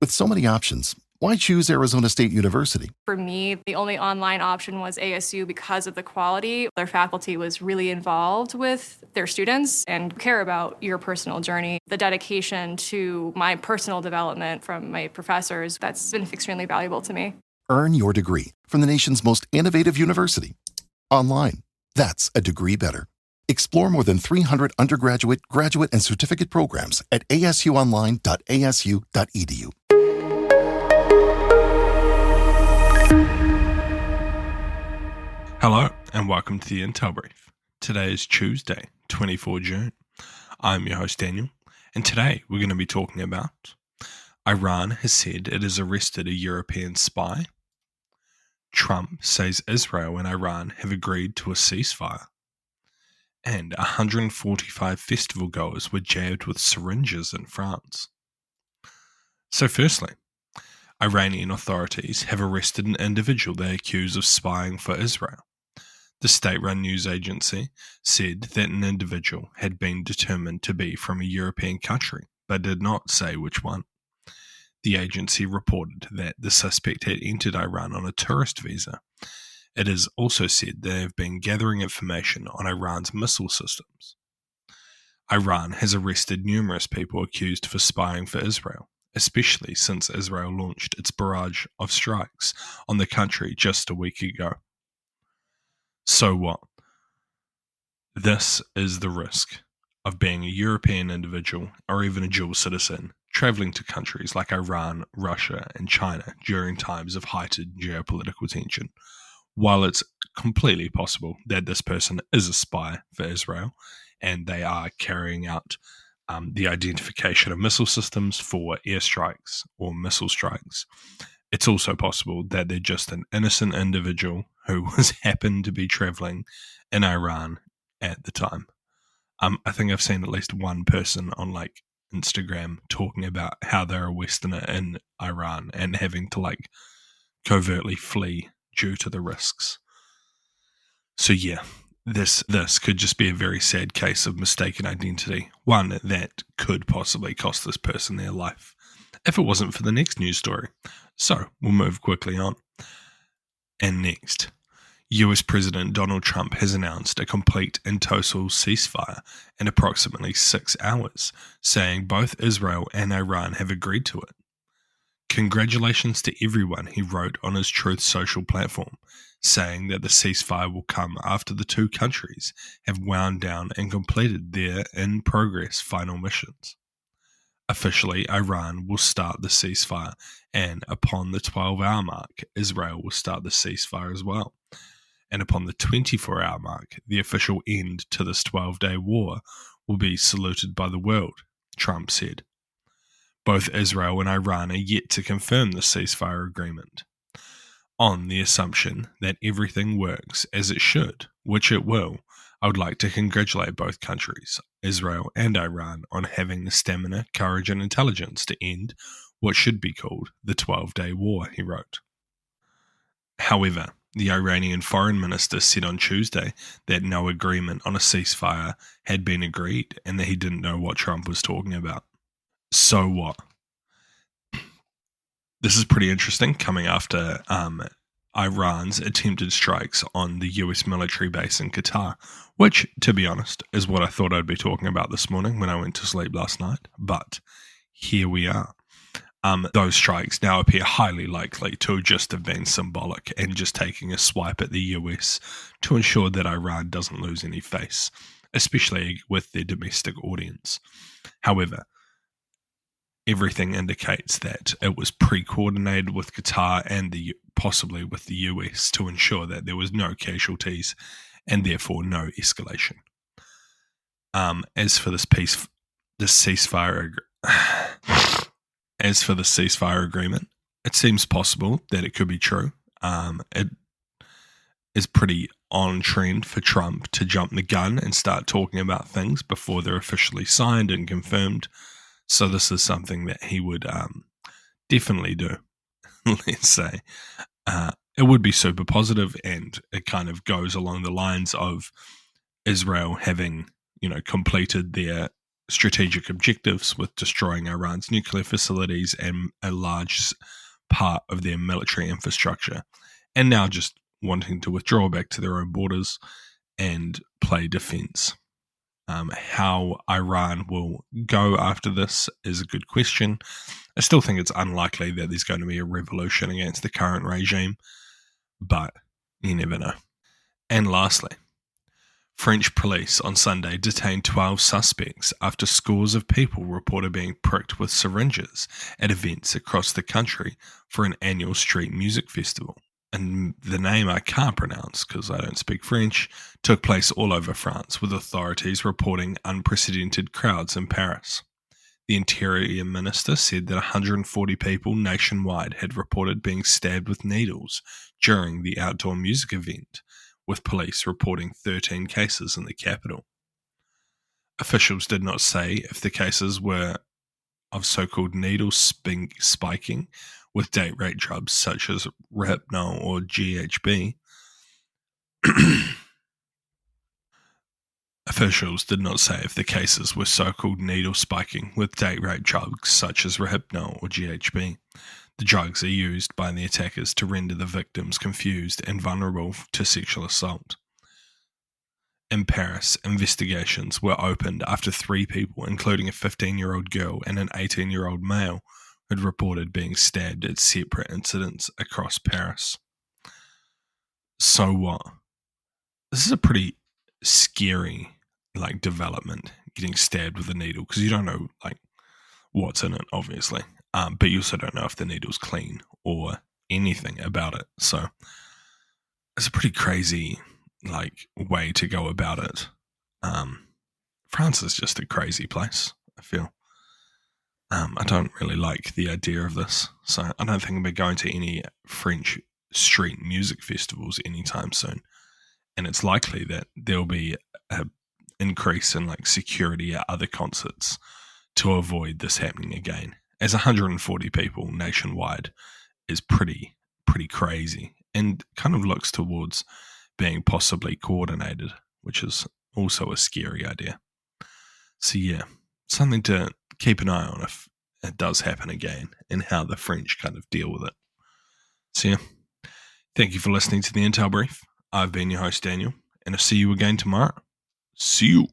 With so many options, why choose Arizona State University? For me, the only online option was ASU because of the quality. Their faculty was really involved with their students and care about your personal journey. The dedication to my personal development from my professors, that's been extremely valuable to me. Earn your degree from the nation's most innovative university. Online. That's a degree better. Explore more than 300 undergraduate, graduate, and certificate programs at asuonline.asu.edu. Hello and welcome to the Intel Brief. Today is Tuesday, 24 June. I'm your host Daniel, and today we're going to be talking about Iran has said it has arrested a European spy. Trump says Israel and Iran have agreed to a ceasefire. And 145 festival goers were jabbed with syringes in France. So firstly, Iranian authorities have arrested an individual they accuse of spying for Israel. The state-run news agency said that an individual had been determined to be from a European country, but did not say which one. The agency reported that the suspect had entered Iran on a tourist visa. It has also said they have been gathering information on Iran's missile systems. Iran has arrested numerous people accused for spying for Israel, especially since Israel launched its barrage of strikes on the country just a week ago. So what? This is the risk of being a European individual or even a dual citizen traveling to countries like Iran, Russia, and China during times of heightened geopolitical tension. While it's completely possible that this person is a spy for Israel and they are carrying out the identification of missile systems for airstrikes or missile strikes, it's also possible that they're just an innocent individual who happened to be traveling in Iran at the time. I think I've seen at least one person on Instagram talking about how they're a Westerner in Iran and having to covertly flee due to the risks. So yeah, this could just be a very sad case of mistaken identity, one that could possibly cost this person their life, if it wasn't for the next news story. So we'll move quickly on. And next, US President Donald Trump has announced a complete and total ceasefire in approximately 6 hours, saying both Israel and Iran have agreed to it. Congratulations to everyone, he wrote on his Truth Social platform, saying that the ceasefire will come after the two countries have wound down and completed their in-progress final missions. Officially, Iran will start the ceasefire, and upon the 12-hour mark, Israel will start the ceasefire as well. And upon the 24-hour mark, the official end to this 12-day war will be saluted by the world, Trump said. Both Israel and Iran are yet to confirm the ceasefire agreement. On the assumption that everything works as it should, which it will, I would like to congratulate both countries, Israel and Iran, on having the stamina, courage, and intelligence to end what should be called the 12-day war, he wrote. However, the Iranian foreign minister said on Tuesday that no agreement on a ceasefire had been agreed and that he didn't know what Trump was talking about. So what? This is pretty interesting, coming after Iran's attempted strikes on the US military base in Qatar, which, to be honest, is what I thought I'd be talking about this morning when I went to sleep last night. But here we are. Those strikes now appear highly likely to just have been symbolic and just taking a swipe at the US to ensure that Iran doesn't lose any face, especially with their domestic audience. However, everything indicates that it was pre-coordinated with Qatar and possibly with the US to ensure that there was no casualties and therefore no escalation. As for the ceasefire agreement, it seems possible that it could be true. It is pretty on trend for Trump to jump the gun and start talking about things before they're officially signed and confirmed. So this is something that he would definitely do, let's say. It would be super positive, and it kind of goes along the lines of Israel having, completed their strategic objectives with destroying Iran's nuclear facilities and a large part of their military infrastructure, and now just wanting to withdraw back to their own borders and play defense. How Iran will go after this is a good question. I still think it's unlikely that there's going to be a revolution against the current regime, but you never know. And lastly, French police on Sunday detained 12 suspects after scores of people reported being pricked with syringes at events across the country for an annual street music festival. And the name I can't pronounce because I don't speak French, took place all over France, with authorities reporting unprecedented crowds in Paris. The Interior Minister said that 140 people nationwide had reported being stabbed with needles during the outdoor music event, with police reporting 13 cases in the capital. Officials did not say if the cases were of so-called needle spiking with date-rape drugs such as Rohypnol or GHB. Officials did not say if the cases were so-called needle spiking with date-rape drugs such as Rohypnol or GHB. The drugs are used by the attackers to render the victims confused and vulnerable to sexual assault. In Paris, investigations were opened after 3 people, including a 15-year-old girl and an 18-year-old male, had reported being stabbed at separate incidents across Paris. So what? This is a pretty scary development, getting stabbed with a needle, because you don't know what's in it, obviously, but you also don't know if the needle's clean or anything about it. So it's a pretty crazy way to go about it. France is just a crazy place, I feel. I don't really like the idea of this, so I don't think I'll be going to any French street music festivals anytime soon. And it's likely that there'll be an increase in security at other concerts to avoid this happening again, as 140 people nationwide is pretty crazy and kind of looks towards being possibly coordinated, which is also a scary idea. So yeah, something to keep an eye on if it does happen again and how the French kind of deal with it. So yeah, thank you for listening to the Intel Brief. I've been your host, Daniel, and I'll see you again tomorrow. See you.